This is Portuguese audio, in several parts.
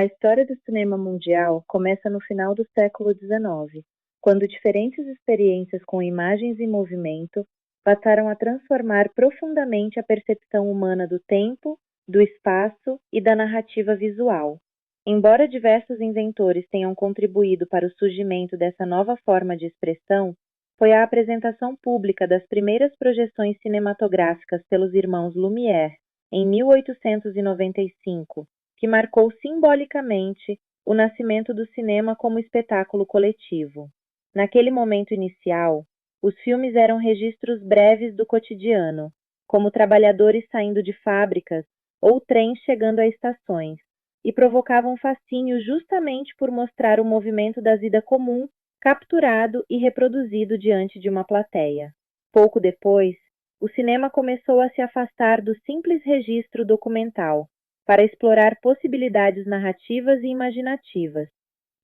A história do cinema mundial começa no final do século XIX, quando diferentes experiências com imagens e movimento passaram a transformar profundamente a percepção humana do tempo, do espaço e da narrativa visual. Embora diversos inventores tenham contribuído para o surgimento dessa nova forma de expressão, foi a apresentação pública das primeiras projeções cinematográficas pelos irmãos Lumière, em 1895, que marcou simbolicamente o nascimento do cinema como espetáculo coletivo. Naquele momento inicial, os filmes eram registros breves do cotidiano, como trabalhadores saindo de fábricas ou trens chegando a estações, e provocavam fascínio justamente por mostrar o movimento da vida comum capturado e reproduzido diante de uma plateia. Pouco depois, o cinema começou a se afastar do simples registro documental para explorar possibilidades narrativas e imaginativas,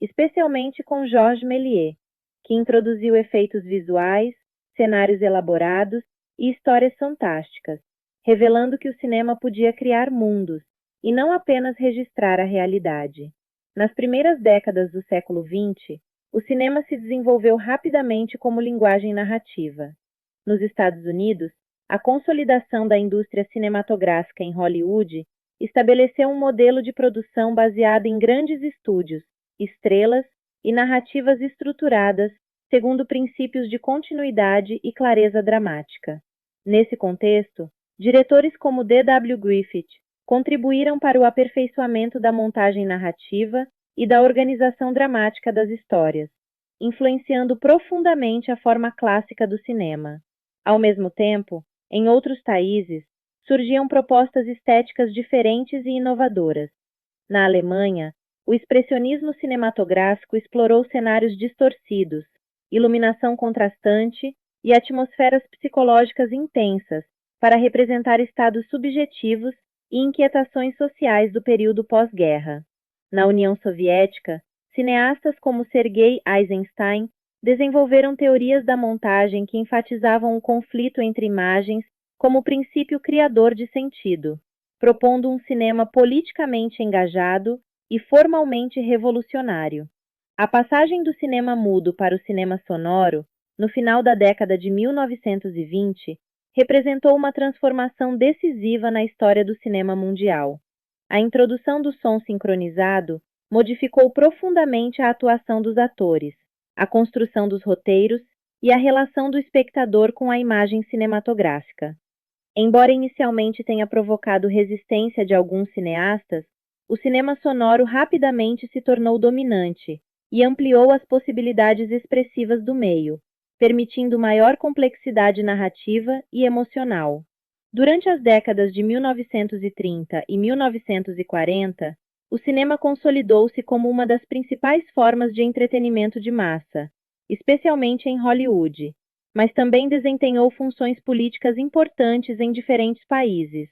especialmente com Georges Méliès, que introduziu efeitos visuais, cenários elaborados e histórias fantásticas, revelando que o cinema podia criar mundos e não apenas registrar a realidade. Nas primeiras décadas do século XX, o cinema se desenvolveu rapidamente como linguagem narrativa. Nos Estados Unidos, a consolidação da indústria cinematográfica em Hollywood estabeleceu um modelo de produção baseado em grandes estúdios, estrelas e narrativas estruturadas segundo princípios de continuidade e clareza dramática. Nesse contexto, diretores como D.W. Griffith contribuíram para o aperfeiçoamento da montagem narrativa e da organização dramática das histórias, influenciando profundamente a forma clássica do cinema. Ao mesmo tempo, em outros países, surgiam propostas estéticas diferentes e inovadoras. Na Alemanha, o expressionismo cinematográfico explorou cenários distorcidos, iluminação contrastante e atmosferas psicológicas intensas para representar estados subjetivos e inquietações sociais do período pós-guerra. Na União Soviética, cineastas como Sergei Eisenstein desenvolveram teorias da montagem que enfatizavam o conflito entre imagens como princípio criador de sentido, propondo um cinema politicamente engajado e formalmente revolucionário. A passagem do cinema mudo para o cinema sonoro, no final da década de 1920, representou uma transformação decisiva na história do cinema mundial. A introdução do som sincronizado modificou profundamente a atuação dos atores, a construção dos roteiros e a relação do espectador com a imagem cinematográfica. Embora inicialmente tenha provocado resistência de alguns cineastas, o cinema sonoro rapidamente se tornou dominante e ampliou as possibilidades expressivas do meio, permitindo maior complexidade narrativa e emocional. Durante as décadas de 1930 e 1940, o cinema consolidou-se como uma das principais formas de entretenimento de massa, especialmente em Hollywood, mas também desempenhou funções políticas importantes em diferentes países,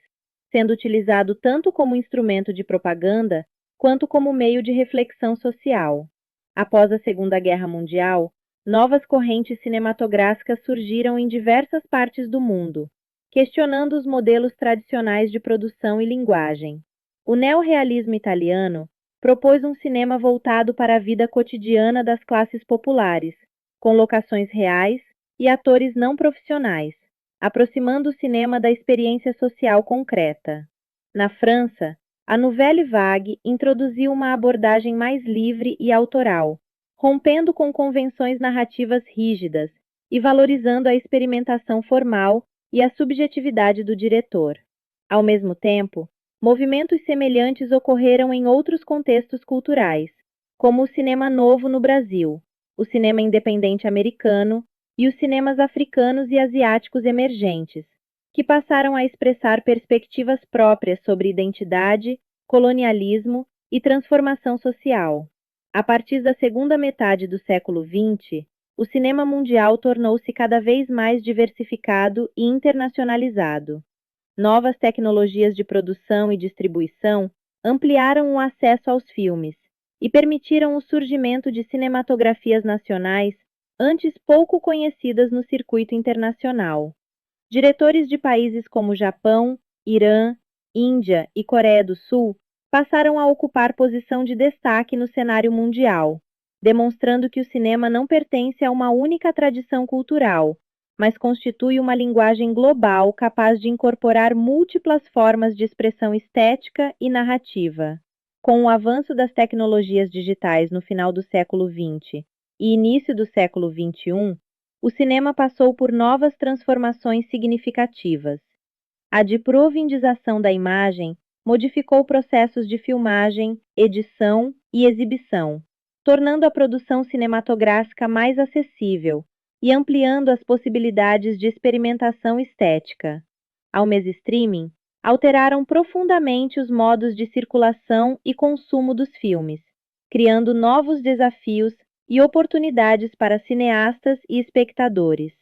sendo utilizado tanto como instrumento de propaganda quanto como meio de reflexão social. Após a Segunda Guerra Mundial, novas correntes cinematográficas surgiram em diversas partes do mundo, questionando os modelos tradicionais de produção e linguagem. O neorrealismo italiano propôs um cinema voltado para a vida cotidiana das classes populares, com locações reais e atores não profissionais, aproximando o cinema da experiência social concreta. Na França, a Nouvelle Vague introduziu uma abordagem mais livre e autoral, rompendo com convenções narrativas rígidas e valorizando a experimentação formal e a subjetividade do diretor. Ao mesmo tempo, movimentos semelhantes ocorreram em outros contextos culturais, como o cinema novo no Brasil, o cinema independente americano e os cinemas africanos e asiáticos emergentes, que passaram a expressar perspectivas próprias sobre identidade, colonialismo e transformação social. A partir da segunda metade do século XX, o cinema mundial tornou-se cada vez mais diversificado e internacionalizado. Novas tecnologias de produção e distribuição ampliaram o acesso aos filmes e permitiram o surgimento de cinematografias nacionais antes pouco conhecidas no circuito internacional. Diretores de países como Japão, Irã, Índia e Coreia do Sul passaram a ocupar posição de destaque no cenário mundial, demonstrando que o cinema não pertence a uma única tradição cultural, mas constitui uma linguagem global capaz de incorporar múltiplas formas de expressão estética e narrativa. Com o avanço das tecnologias digitais no final do século XX e início do século XXI, o cinema passou por novas transformações significativas. A diplovindização da imagem modificou processos de filmagem, edição e exibição, tornando a produção cinematográfica mais acessível e ampliando as possibilidades de experimentação estética. Ao mês streaming, alteraram profundamente os modos de circulação e consumo dos filmes, criando novos desafios e oportunidades para cineastas e espectadores.